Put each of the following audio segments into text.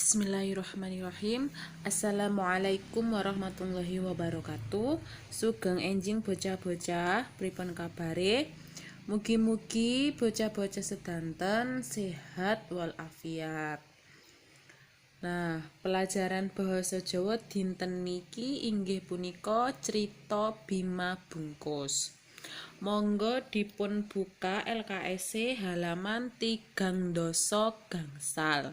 Bismillahirrahmanirrahim. Assalamualaikum warahmatullahi wabarakatuh. Sugeng enjing bocah-bocah, pripun kabare? Mugi-mugi bocah-bocah sedanten sehat walafiat. Nah, pelajaran basa Jawa dinten niki inggih punika crita Bima Bungkus. Monggo dipun buka LKS halaman 3 gangsal.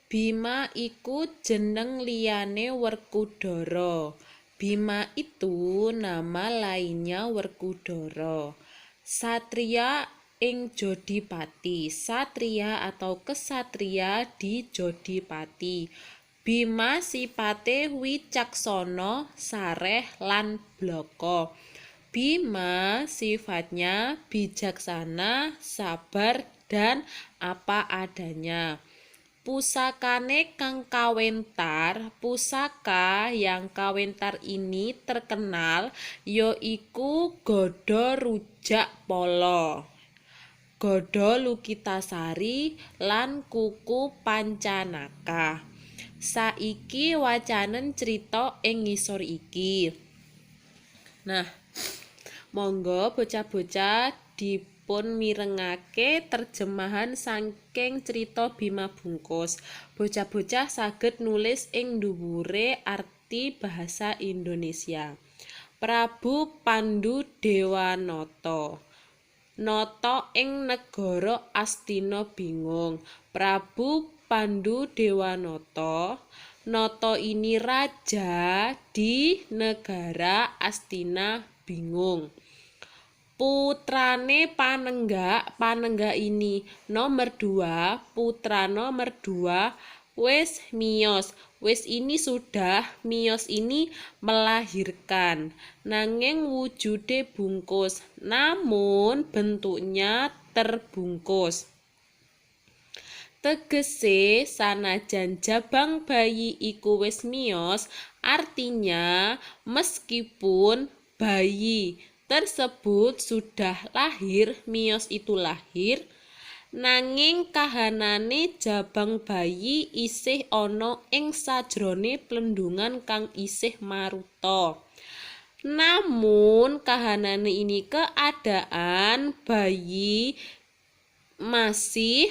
Bima iku jeneng liyane Werkudara. Bima itu nama lainnya Werkudara. Satria ing Jodipati. Satria atau kesatria di Jodipati. Bima sipate wicaksana, sareh lan blaka. Bima sifatnya bijaksana, sabar dan apa adanya. Pusakane kang kawentar, pusaka yang kawentar ini terkenal yaiku Gada Rujak Pala, Gada Lukitasari lan Kuku Pancanaka. Saiki wacanen crita ing ngisor iki. Nah, monggo bocah-bocah dipun mirengake terjemahan saking crita Bima Bungkus. Bocah-bocah saged nulis ing dhuwure arti bahasa Indonesia. Prabu Pandhu Dewanata. Nata ing negara Astina bingung. Prabu Pandhu Dewanata. Nata ini raja di negara Astina bingung. Putrane Panenggak ini nomor 2, putra nomor 2 wis miyos. Wis ini sudah miyos ini melahirkan. Nanging wujude bungkus, namun bentuknya terbungkus. Tegese sanajan jabang bayi iku wis miyos, artinya meskipun bayi tersebut sudah lahir, miyos itu lahir, nanging kahanane jabang bayi isih ana ing sajrone plendungan kang isih maruta. Namun kahanane ini keadaan bayi masih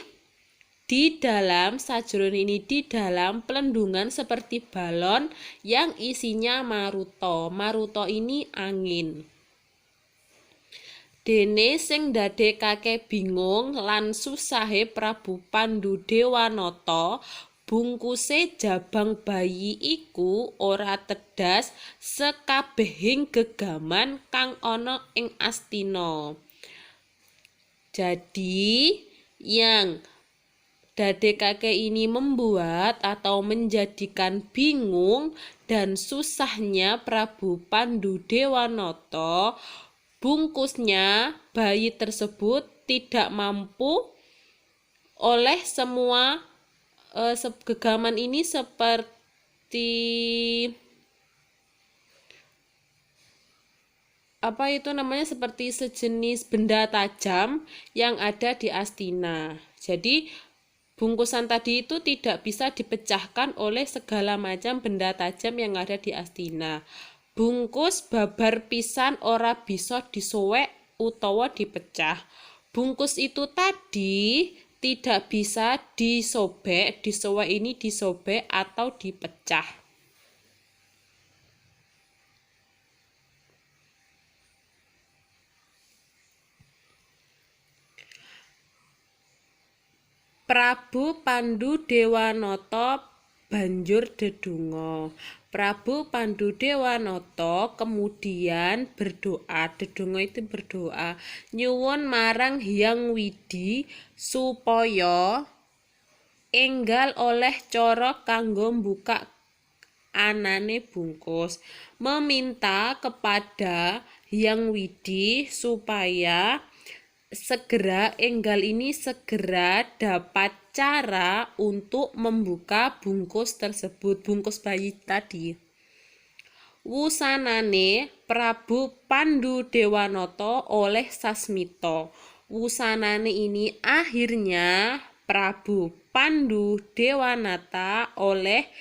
di dalam sajrone ini di dalam pelendungan seperti balon yang isinya maruta. Maruta ini angin. Dene sing ndadekake bingung lan susahe Prabu Pandhu Dewanata, bungkuse jabang bayi iku ora tedas sekabehing gegaman kang ana ing Astina. Jadi yang dadekake ini membuat atau menjadikan bingung dan susahnya Prabu Pandhu Dewanata. Bungkusnya bayi tersebut tidak mampu oleh semua gegaman ini seperti seperti sejenis benda tajam yang ada di Astina. Jadi bungkusan tadi itu tidak bisa dipecahkan oleh segala macam benda tajam yang ada di Astina. Bungkus babar pisan ora bisa disuwek utawa dipecah. Bungkus itu tadi tidak bisa disobek, disuwek ini disobek atau dipecah. Prabu Pandhu Dewanata banjur dedonga. Prabu Pandhu Dewanata kemudian berdoa. Dedonga itu berdoa, nyuwun marang Hyang Widi supaya enggal oleh cara kanggo mbukak anane bungkus. Meminta kepada Hyang Widi supaya segera dapat cara untuk membuka bungkus tersebut, bungkus bayi tadi. Wusanane Prabu Pandhu Dewanata oleh sasmita. wusanane ini akhirnya Prabu Pandu Dewanata oleh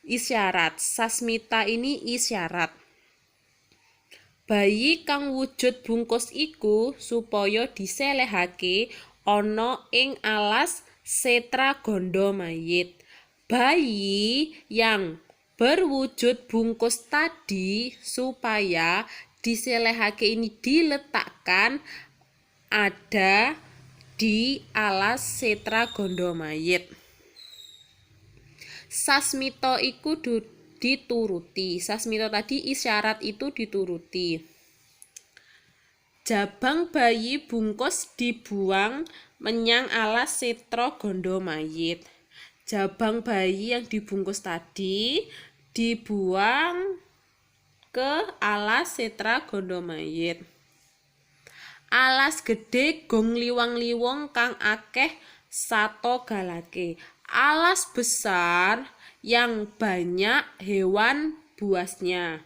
isyarat. Sasmita ini isyarat. Bayi kang wujud bungkus iku supaya diselehake ana ing alas Setragondo mayit. Bayi yang berwujud bungkus tadi supaya diselehake ini diletakkan ada di alas Setragondo mayit. Sasmita iku dituruti. Sasmita tadi isyarat itu dituruti. Jabang bayi bungkus dibuang menyang alas Setragondo mayit. Jabang bayi yang dibungkus tadi dibuang ke alas Setragondo mayit. Alas gede gong liwang-liwang kang akeh sato galake. Alas besar yang banyak hewan buasnya.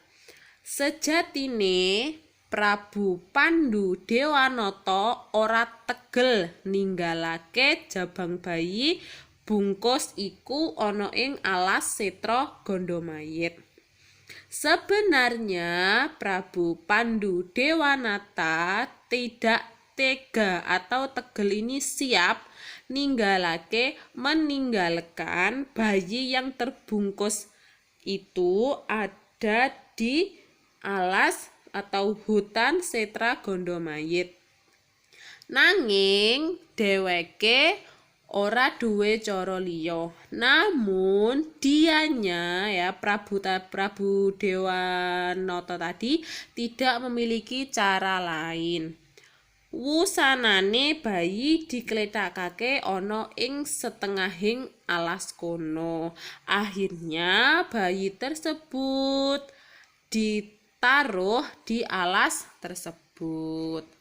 Sejatine Prabu Pandu Dewanata ora tegel ninggalake jabang bayi bungkus iku ana ing alas Setragondo mayit. Sebenarnya Prabu Pandu Dewanata tidak tega atau tegel ini siap meninggalkan bayi yang terbungkus itu ada di alas atau hutan Setragondo mayit. Nanging dheweke ora duwe cara liya. Namun dianya ya Prabu Dewanata tadi tidak memiliki cara lain. Wusanane bayi dikletakake ana ing setengahing alas kono. Akhirnya bayi tersebut ditaruh di alas tersebut.